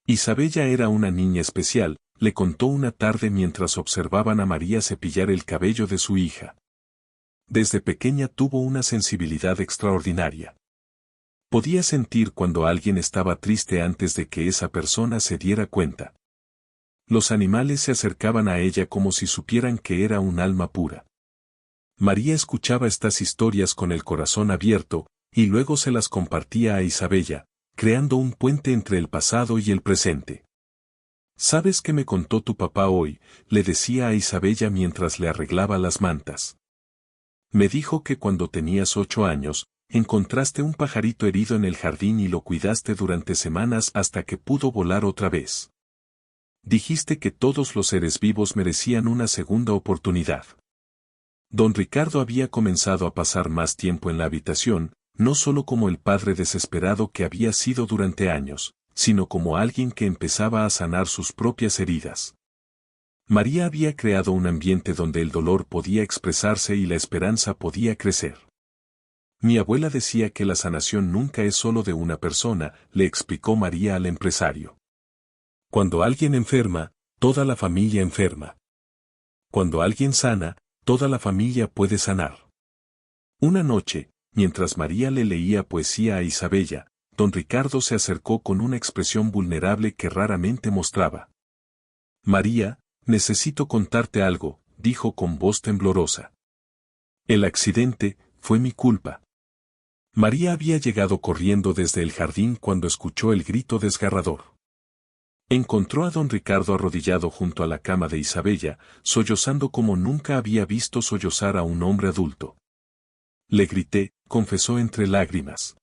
Isabella era una niña especial, le contó una tarde mientras observaban a María cepillar el cabello de su hija. Desde pequeña tuvo una sensibilidad extraordinaria. Podía sentir cuando alguien estaba triste antes de que esa persona se diera cuenta. Los animales se acercaban a ella como si supieran que era un alma pura. María escuchaba estas historias con el corazón abierto, y luego se las compartía a Isabella, creando un puente entre el pasado y el presente. ¿Sabes qué me contó tu papá hoy?, le decía a Isabella mientras le arreglaba las mantas. Me dijo que cuando tenías 8 años, encontraste un pajarito herido en el jardín y lo cuidaste durante semanas hasta que pudo volar otra vez. Dijiste que todos los seres vivos merecían una segunda oportunidad. Don Ricardo había comenzado a pasar más tiempo en la habitación, no solo como el padre desesperado que había sido durante años, sino como alguien que empezaba a sanar sus propias heridas. María había creado un ambiente donde el dolor podía expresarse y la esperanza podía crecer. Mi abuela decía que la sanación nunca es solo de una persona, le explicó María al empresario. Cuando alguien enferma, toda la familia enferma. Cuando alguien sana, toda la familia puede sanar. Una noche, mientras María le leía poesía a Isabella, don Ricardo se acercó con una expresión vulnerable que raramente mostraba. María, necesito contarte algo, dijo con voz temblorosa. El accidente fue mi culpa. María había llegado corriendo desde el jardín cuando escuchó el grito desgarrador. Encontró a don Ricardo arrodillado junto a la cama de Isabella, sollozando como nunca había visto sollozar a un hombre adulto. Le grité, confesó entre lágrimas.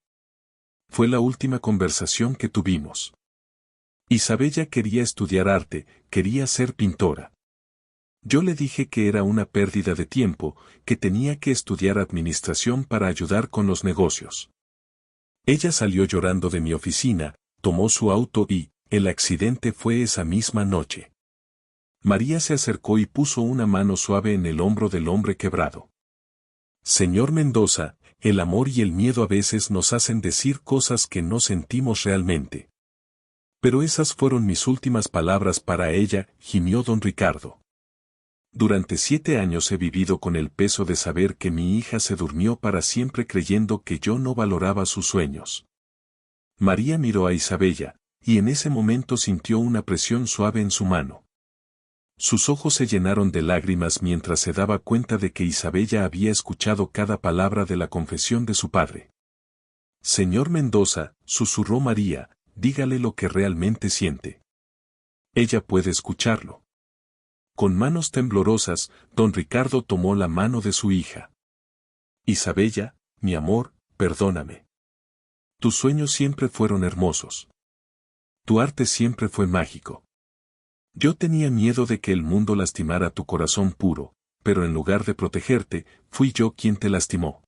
Fue la última conversación que tuvimos. Isabella quería estudiar arte, quería ser pintora. Yo le dije que era una pérdida de tiempo, que tenía que estudiar administración para ayudar con los negocios. Ella salió llorando de mi oficina, tomó su auto y, el accidente fue esa misma noche. María se acercó y puso una mano suave en el hombro del hombre quebrado. Señor Mendoza, el amor y el miedo a veces nos hacen decir cosas que no sentimos realmente. Pero esas fueron mis últimas palabras para ella, gimió don Ricardo. Durante 7 años he vivido con el peso de saber que mi hija se durmió para siempre creyendo que yo no valoraba sus sueños. María miró a Isabella, y en ese momento sintió una presión suave en su mano. Sus ojos se llenaron de lágrimas mientras se daba cuenta de que Isabella había escuchado cada palabra de la confesión de su padre. Señor Mendoza, susurró María, dígale lo que realmente siente. Ella puede escucharlo. Con manos temblorosas, don Ricardo tomó la mano de su hija. Isabella, mi amor, perdóname. Tus sueños siempre fueron hermosos. Tu arte siempre fue mágico. Yo tenía miedo de que el mundo lastimara tu corazón puro, pero en lugar de protegerte, fui yo quien te lastimó.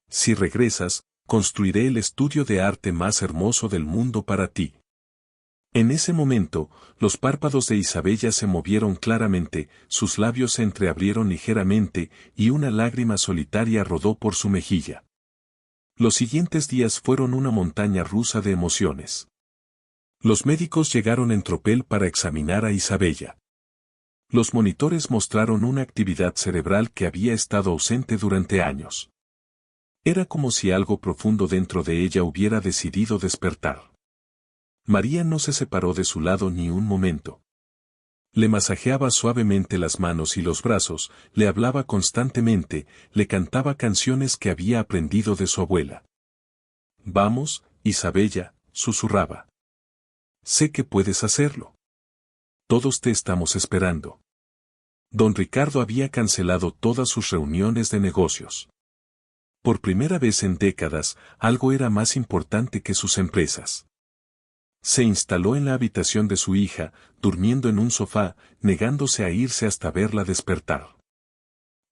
Si regresas, construiré el estudio de arte más hermoso del mundo para ti. En ese momento, los párpados de Isabella se movieron claramente, sus labios se entreabrieron ligeramente, y una lágrima solitaria rodó por su mejilla. Los siguientes días fueron una montaña rusa de emociones. Los médicos llegaron en tropel para examinar a Isabella. Los monitores mostraron una actividad cerebral que había estado ausente durante años. Era como si algo profundo dentro de ella hubiera decidido despertar. María no se separó de su lado ni un momento. Le masajeaba suavemente las manos y los brazos, le hablaba constantemente, le cantaba canciones que había aprendido de su abuela. Vamos, Isabella, susurraba. Sé que puedes hacerlo. Todos te estamos esperando. Don Ricardo había cancelado todas sus reuniones de negocios. Por primera vez en décadas, algo era más importante que sus empresas. Se instaló en la habitación de su hija, durmiendo en un sofá, negándose a irse hasta verla despertar.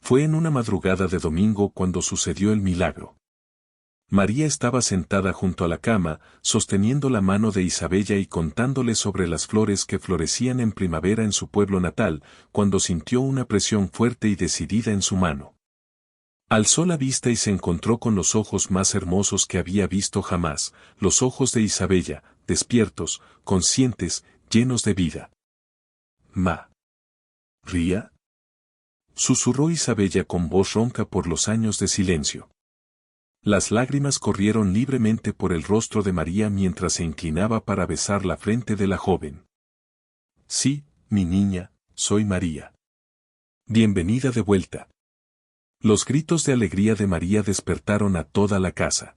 Fue en una madrugada de domingo cuando sucedió el milagro. María estaba sentada junto a la cama, sosteniendo la mano de Isabella y contándole sobre las flores que florecían en primavera en su pueblo natal, cuando sintió una presión fuerte y decidida en su mano. Alzó la vista y se encontró con los ojos más hermosos que había visto jamás, los ojos de Isabella, despiertos, conscientes, llenos de vida. ¿Ría? Susurró Isabella con voz ronca por los años de silencio. Las lágrimas corrieron libremente por el rostro de María mientras se inclinaba para besar la frente de la joven. Sí, mi niña, soy María. Bienvenida de vuelta. Los gritos de alegría de María despertaron a toda la casa.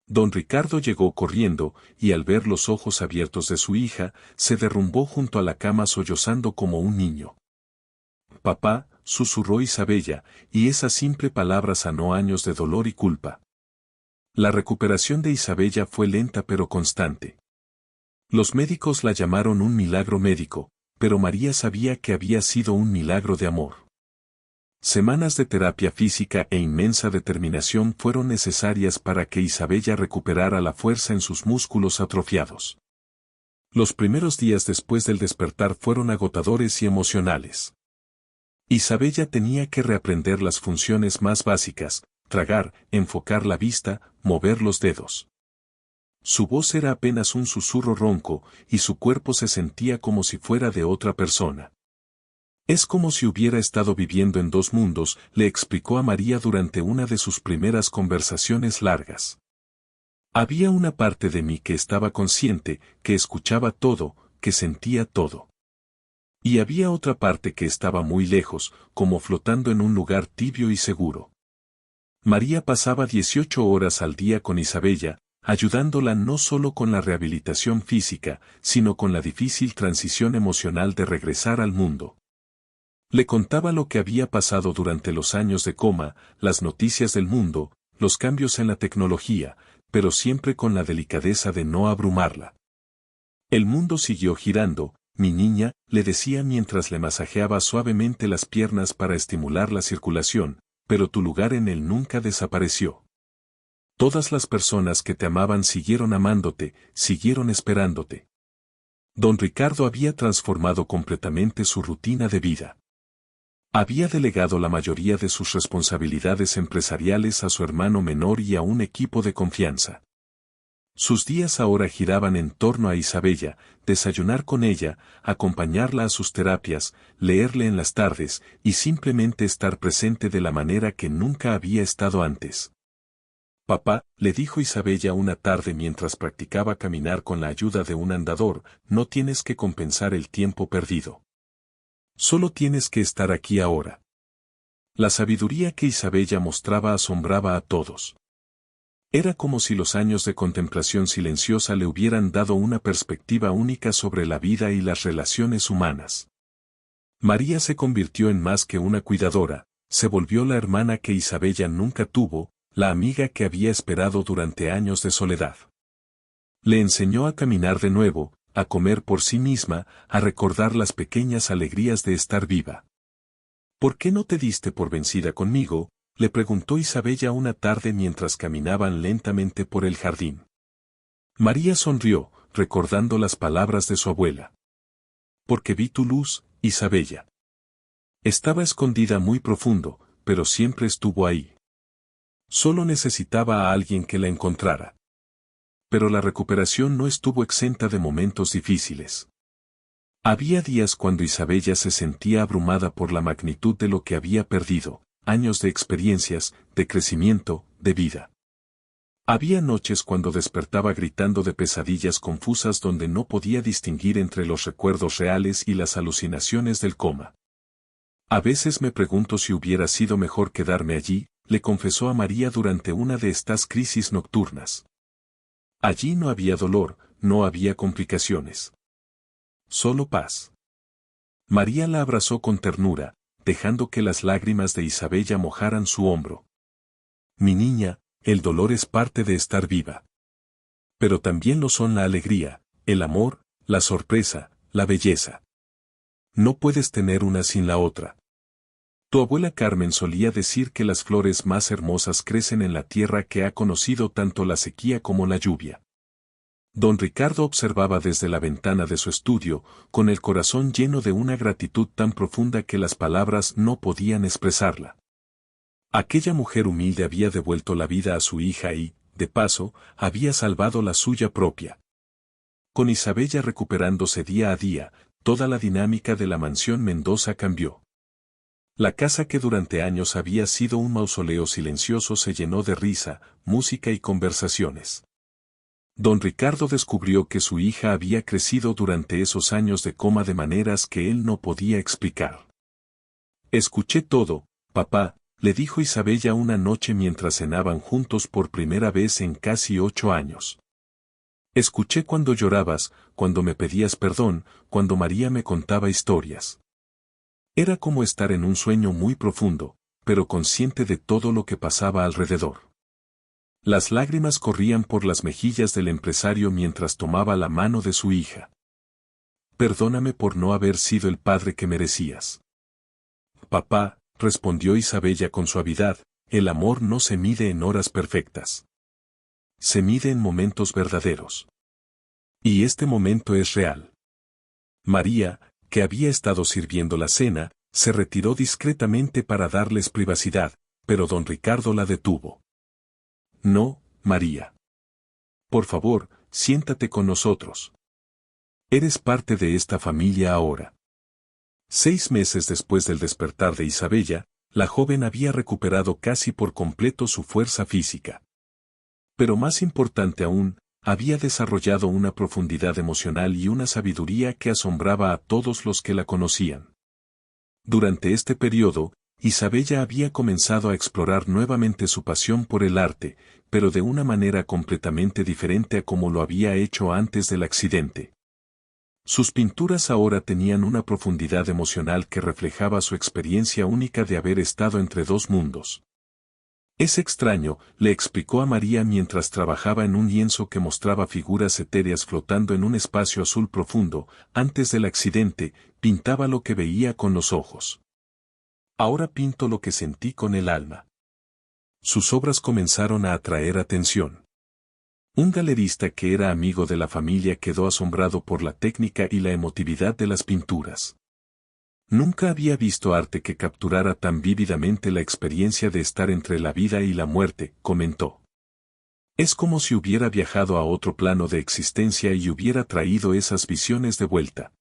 Don Ricardo llegó corriendo, y al ver los ojos abiertos de su hija, se derrumbó junto a la cama sollozando como un niño. Papá, susurró Isabella, y esa simple palabra sanó años de dolor y culpa. La recuperación de Isabella fue lenta pero constante. Los médicos la llamaron un milagro médico, pero María sabía que había sido un milagro de amor. Semanas de terapia física e inmensa determinación fueron necesarias para que Isabella recuperara la fuerza en sus músculos atrofiados. Los primeros días después del despertar fueron agotadores y emocionales. Isabella tenía que reaprender las funciones más básicas, tragar, enfocar la vista, mover los dedos. Su voz era apenas un susurro ronco, y su cuerpo se sentía como si fuera de otra persona. Es como si hubiera estado viviendo en dos mundos, le explicó a María durante una de sus primeras conversaciones largas. Había una parte de mí que estaba consciente, que escuchaba todo, que sentía todo. Y había otra parte que estaba muy lejos, como flotando en un lugar tibio y seguro. María pasaba 18 horas al día con Isabella, ayudándola no solo con la rehabilitación física, sino con la difícil transición emocional de regresar al mundo. Le contaba lo que había pasado durante los años de coma, las noticias del mundo, los cambios en la tecnología, pero siempre con la delicadeza de no abrumarla. El mundo siguió girando, mi niña, le decía mientras le masajeaba suavemente las piernas para estimular la circulación, pero tu lugar en él nunca desapareció. Todas las personas que te amaban siguieron amándote, siguieron esperándote. Don Ricardo había transformado completamente su rutina de vida. Había delegado la mayoría de sus responsabilidades empresariales a su hermano menor y a un equipo de confianza. Sus días ahora giraban en torno a Isabella, desayunar con ella, acompañarla a sus terapias, leerle en las tardes y simplemente estar presente de la manera que nunca había estado antes. Papá, le dijo Isabella una tarde mientras practicaba caminar con la ayuda de un andador, no tienes que compensar el tiempo perdido. Solo tienes que estar aquí ahora. La sabiduría que Isabella mostraba asombraba a todos. Era como si los años de contemplación silenciosa le hubieran dado una perspectiva única sobre la vida y las relaciones humanas. María se convirtió en más que una cuidadora, se volvió la hermana que Isabella nunca tuvo, la amiga que había esperado durante años de soledad. Le enseñó a caminar de nuevo, a comer por sí misma, a recordar las pequeñas alegrías de estar viva. ¿Por qué no te diste por vencida conmigo?, le preguntó Isabella una tarde mientras caminaban lentamente por el jardín. María sonrió, recordando las palabras de su abuela. Porque vi tu luz, Isabella. Estaba escondida muy profundo, pero siempre estuvo ahí. Solo necesitaba a alguien que la encontrara. Pero la recuperación no estuvo exenta de momentos difíciles. Había días cuando Isabella se sentía abrumada por la magnitud de lo que había perdido, años de experiencias, de crecimiento, de vida. Había noches cuando despertaba gritando de pesadillas confusas donde no podía distinguir entre los recuerdos reales y las alucinaciones del coma. A veces me pregunto si hubiera sido mejor quedarme allí, le confesó a María durante una de estas crisis nocturnas. Allí no había dolor, no había complicaciones. Solo paz. María la abrazó con ternura, dejando que las lágrimas de Isabella mojaran su hombro. Mi niña, el dolor es parte de estar viva. Pero también lo son la alegría, el amor, la sorpresa, la belleza. No puedes tener una sin la otra. Tu abuela Carmen solía decir que las flores más hermosas crecen en la tierra que ha conocido tanto la sequía como la lluvia. Don Ricardo observaba desde la ventana de su estudio, con el corazón lleno de una gratitud tan profunda que las palabras no podían expresarla. Aquella mujer humilde había devuelto la vida a su hija y, de paso, había salvado la suya propia. Con Isabella recuperándose día a día, toda la dinámica de la mansión Mendoza cambió. La casa que durante años había sido un mausoleo silencioso se llenó de risa, música y conversaciones. Don Ricardo descubrió que su hija había crecido durante esos años de coma de maneras que él no podía explicar. Escuché todo, papá, le dijo Isabella una noche mientras cenaban juntos por primera vez en casi 8 años. Escuché cuando llorabas, cuando me pedías perdón, cuando María me contaba historias. Era como estar en un sueño muy profundo, pero consciente de todo lo que pasaba alrededor. Las lágrimas corrían por las mejillas del empresario mientras tomaba la mano de su hija. Perdóname por no haber sido el padre que merecías. Papá, respondió Isabella con suavidad, el amor no se mide en horas perfectas. Se mide en momentos verdaderos. Y este momento es real. María, que había estado sirviendo la cena, se retiró discretamente para darles privacidad, pero don Ricardo la detuvo. No, María. Por favor, siéntate con nosotros. Eres parte de esta familia ahora. 6 meses después del despertar de Isabella, la joven había recuperado casi por completo su fuerza física. Pero más importante aún, había desarrollado una profundidad emocional y una sabiduría que asombraba a todos los que la conocían. Durante este periodo, Isabella había comenzado a explorar nuevamente su pasión por el arte, pero de una manera completamente diferente a como lo había hecho antes del accidente. Sus pinturas ahora tenían una profundidad emocional que reflejaba su experiencia única de haber estado entre dos mundos. Es extraño, le explicó a María mientras trabajaba en un lienzo que mostraba figuras etéreas flotando en un espacio azul profundo. Antes del accidente, pintaba lo que veía con los ojos. Ahora pinto lo que sentí con el alma. sus obras comenzaron a atraer atención. Un galerista que era amigo de la familia quedó asombrado por la técnica y la emotividad de las pinturas. Nunca había visto arte que capturara tan vívidamente la experiencia de estar entre la vida y la muerte, comentó. Es como si hubiera viajado a otro plano de existencia y hubiera traído esas visiones de vuelta.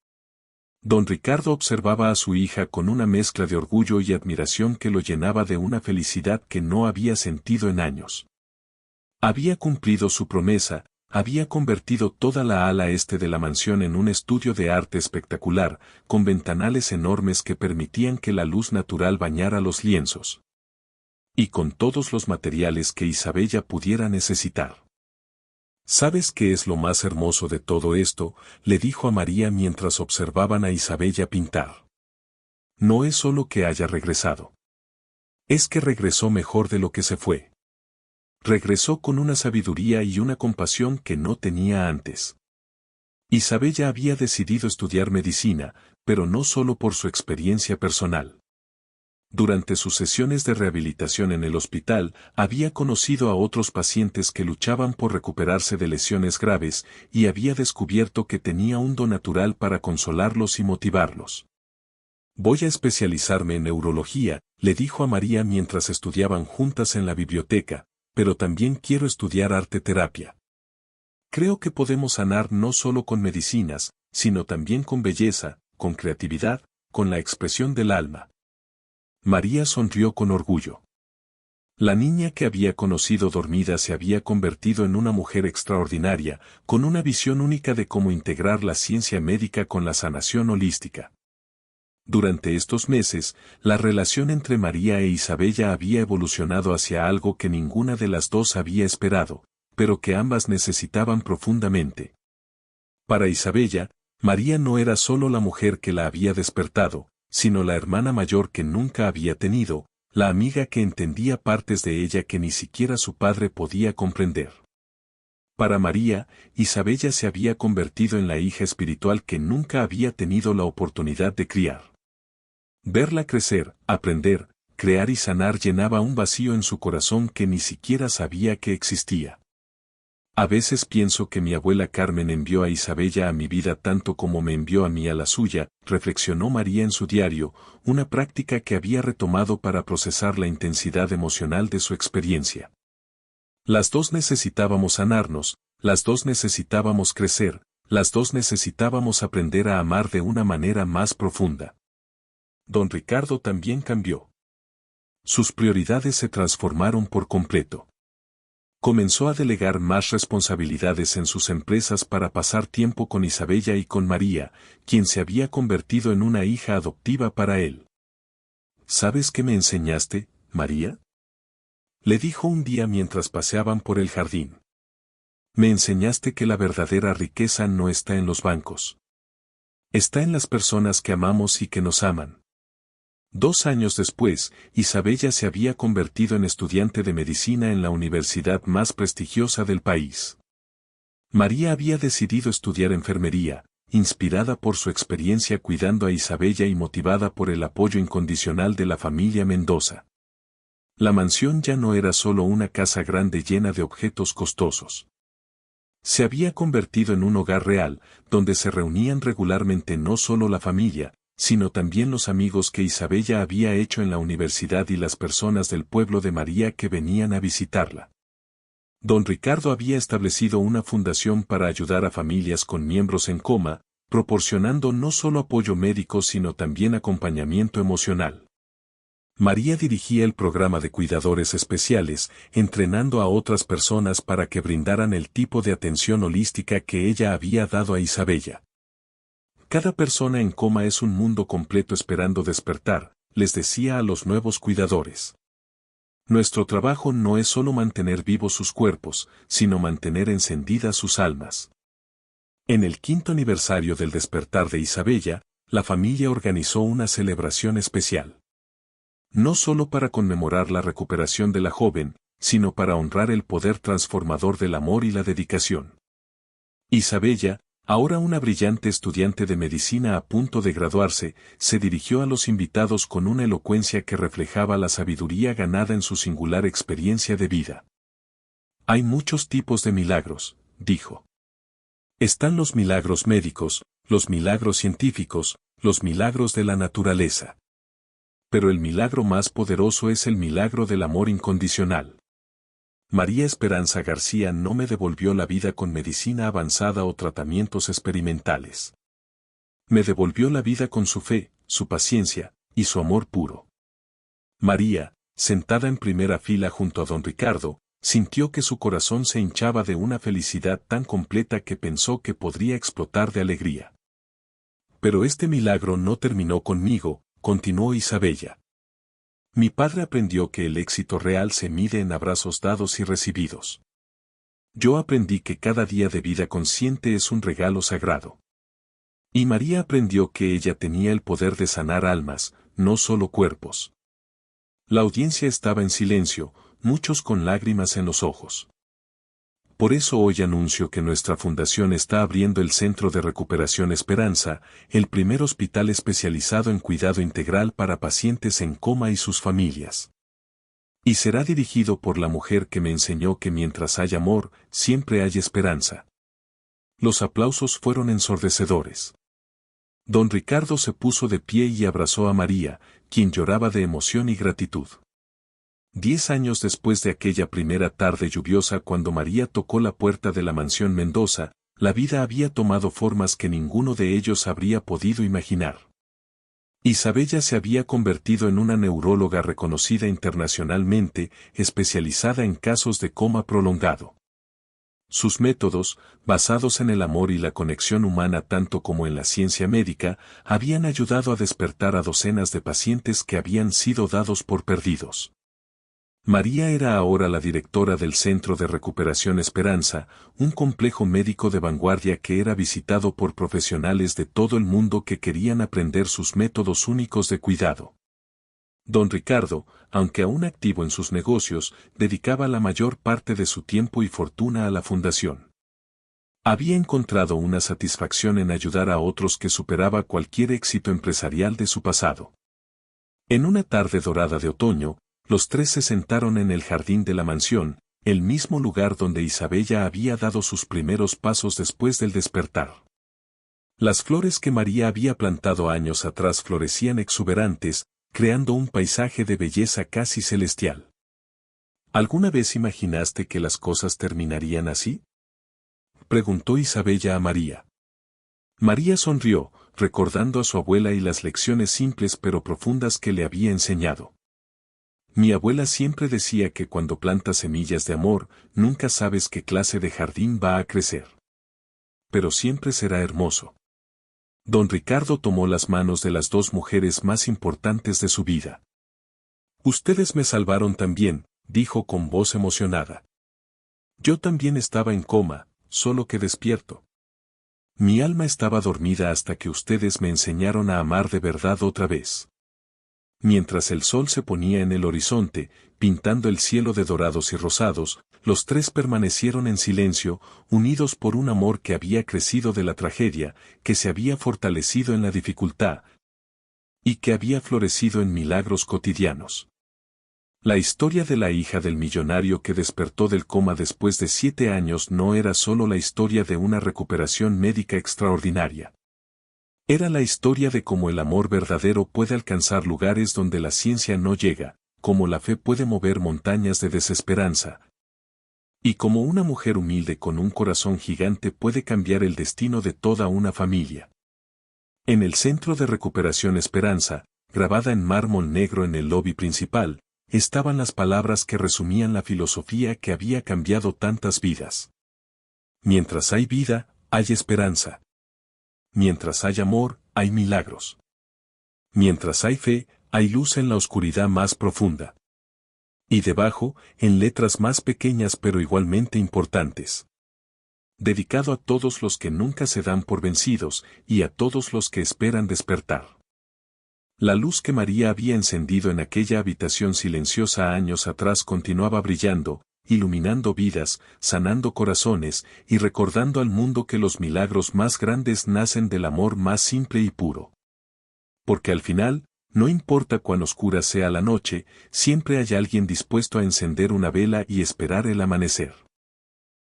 Don Ricardo observaba a su hija con una mezcla de orgullo y admiración que lo llenaba de una felicidad que no había sentido en años. Había cumplido su promesa, había convertido toda la ala este de la mansión en un estudio de arte espectacular, con ventanales enormes que permitían que la luz natural bañara los lienzos. Y con todos los materiales que Isabella pudiera necesitar. ¿Sabes qué es lo más hermoso de todo esto?, le dijo a María mientras observaban a Isabella pintar. No es solo que haya regresado. Es que regresó mejor de lo que se fue. Regresó con una sabiduría y una compasión que no tenía antes. Isabella había decidido estudiar medicina, pero no solo por su experiencia personal. Durante sus sesiones de rehabilitación en el hospital, había conocido a otros pacientes que luchaban por recuperarse de lesiones graves y había descubierto que tenía un don natural para consolarlos y motivarlos. Voy a especializarme en neurología, le dijo a María mientras estudiaban juntas en la biblioteca, pero también quiero estudiar arte-terapia. Creo que podemos sanar no solo con medicinas, sino también con belleza, con creatividad, con la expresión del alma. María sonrió con orgullo. La niña que había conocido dormida se había convertido en una mujer extraordinaria, con una visión única de cómo integrar la ciencia médica con la sanación holística. Durante estos meses, la relación entre María e Isabella había evolucionado hacia algo que ninguna de las dos había esperado, pero que ambas necesitaban profundamente. Para Isabella, María no era solo la mujer que la había despertado, sino la hermana mayor que nunca había tenido, la amiga que entendía partes de ella que ni siquiera su padre podía comprender. Para María, Isabella se había convertido en la hija espiritual que nunca había tenido la oportunidad de criar. Verla crecer, aprender, crear y sanar llenaba un vacío en su corazón que ni siquiera sabía que existía. A veces pienso que mi abuela Carmen envió a Isabella a mi vida tanto como me envió a mí a la suya, reflexionó María en su diario, una práctica que había retomado para procesar la intensidad emocional de su experiencia. Las dos necesitábamos sanarnos, las dos necesitábamos crecer, las dos necesitábamos aprender a amar de una manera más profunda. Don Ricardo también cambió. Sus prioridades se transformaron por completo. Comenzó a delegar más responsabilidades en sus empresas para pasar tiempo con Isabella y con María, quien se había convertido en una hija adoptiva para él. ¿Sabes qué me enseñaste, María?, le dijo un día mientras paseaban por el jardín. Me enseñaste que la verdadera riqueza no está en los bancos. Está en las personas que amamos y que nos aman. 2 años después, Isabella se había convertido en estudiante de medicina en la universidad más prestigiosa del país. María había decidido estudiar enfermería, inspirada por su experiencia cuidando a Isabella y motivada por el apoyo incondicional de la familia Mendoza. La mansión ya no era solo una casa grande llena de objetos costosos. Se había convertido en un hogar real, donde se reunían regularmente no solo la familia, sino también los amigos que Isabella había hecho en la universidad y las personas del pueblo de María que venían a visitarla. Don Ricardo había establecido una fundación para ayudar a familias con miembros en coma, proporcionando no solo apoyo médico sino también acompañamiento emocional. María dirigía el programa de cuidadores especiales, entrenando a otras personas para que brindaran el tipo de atención holística que ella había dado a Isabella. Cada persona en coma es un mundo completo esperando despertar, les decía a los nuevos cuidadores. Nuestro trabajo no es solo mantener vivos sus cuerpos, sino mantener encendidas sus almas. En el 5º aniversario del despertar de Isabella, la familia organizó una celebración especial. No solo para conmemorar la recuperación de la joven, sino para honrar el poder transformador del amor y la dedicación. Isabella, Ahora una brillante estudiante de medicina a punto de graduarse, se dirigió a los invitados con una elocuencia que reflejaba la sabiduría ganada en su singular experiencia de vida. Hay muchos tipos de milagros, dijo. Están los milagros médicos, los milagros científicos, los milagros de la naturaleza. Pero el milagro más poderoso es el milagro del amor incondicional. María Esperanza García no me devolvió la vida con medicina avanzada o tratamientos experimentales. Me devolvió la vida con su fe, su paciencia y su amor puro. María, sentada en primera fila junto a don Ricardo, sintió que su corazón se hinchaba de una felicidad tan completa que pensó que podría explotar de alegría. Pero este milagro no terminó conmigo, continuó Isabella. Mi padre aprendió que el éxito real se mide en abrazos dados y recibidos. Yo aprendí que cada día de vida consciente es un regalo sagrado. Y María aprendió que ella tenía el poder de sanar almas, no solo cuerpos. La audiencia estaba en silencio, muchos con lágrimas en los ojos. Por eso hoy anuncio que nuestra fundación está abriendo el Centro de Recuperación Esperanza, el primer hospital especializado en cuidado integral para pacientes en coma y sus familias. Y será dirigido por la mujer que me enseñó que mientras hay amor, siempre hay esperanza. Los aplausos fueron ensordecedores. Don Ricardo se puso de pie y abrazó a María, quien lloraba de emoción y gratitud. 10 años después de aquella primera tarde lluviosa cuando María tocó la puerta de la mansión Mendoza, la vida había tomado formas que ninguno de ellos habría podido imaginar. Isabella se había convertido en una neuróloga reconocida internacionalmente, especializada en casos de coma prolongado. Sus métodos, basados en el amor y la conexión humana tanto como en la ciencia médica, habían ayudado a despertar a docenas de pacientes que habían sido dados por perdidos. María era ahora la directora del Centro de Recuperación Esperanza, un complejo médico de vanguardia que era visitado por profesionales de todo el mundo que querían aprender sus métodos únicos de cuidado. Don Ricardo, aunque aún activo en sus negocios, dedicaba la mayor parte de su tiempo y fortuna a la fundación. Había encontrado una satisfacción en ayudar a otros que superaba cualquier éxito empresarial de su pasado. En una tarde dorada de otoño, los tres se sentaron en el jardín de la mansión, el mismo lugar donde Isabella había dado sus primeros pasos después del despertar. Las flores que María había plantado años atrás florecían exuberantes, creando un paisaje de belleza casi celestial. ¿Alguna vez imaginaste que las cosas terminarían así?, preguntó Isabella a María. María sonrió, recordando a su abuela y las lecciones simples pero profundas que le había enseñado. Mi abuela siempre decía que cuando plantas semillas de amor, nunca sabes qué clase de jardín va a crecer. Pero siempre será hermoso. Don Ricardo tomó las manos de las dos mujeres más importantes de su vida. Ustedes me salvaron también, dijo con voz emocionada. Yo también estaba en coma, solo que despierto. Mi alma estaba dormida hasta que ustedes me enseñaron a amar de verdad otra vez. Mientras el sol se ponía en el horizonte, pintando el cielo de dorados y rosados, los tres permanecieron en silencio, unidos por un amor que había crecido de la tragedia, que se había fortalecido en la dificultad, y que había florecido en milagros cotidianos. La historia de la hija del millonario que despertó del coma después de 7 años no era solo la historia de una recuperación médica extraordinaria. Era la historia de cómo el amor verdadero puede alcanzar lugares donde la ciencia no llega, cómo la fe puede mover montañas de desesperanza, y cómo una mujer humilde con un corazón gigante puede cambiar el destino de toda una familia. En el Centro de Recuperación Esperanza, grabada en mármol negro en el lobby principal, estaban las palabras que resumían la filosofía que había cambiado tantas vidas. Mientras hay vida, hay esperanza. Mientras hay amor, hay milagros. Mientras hay fe, hay luz en la oscuridad más profunda. Y debajo, en letras más pequeñas pero igualmente importantes. Dedicado a todos los que nunca se dan por vencidos y a todos los que esperan despertar. La luz que María había encendido en aquella habitación silenciosa años atrás continuaba brillando, iluminando vidas, sanando corazones y recordando al mundo que los milagros más grandes nacen del amor más simple y puro. Porque al final, no importa cuán oscura sea la noche, siempre hay alguien dispuesto a encender una vela y esperar el amanecer.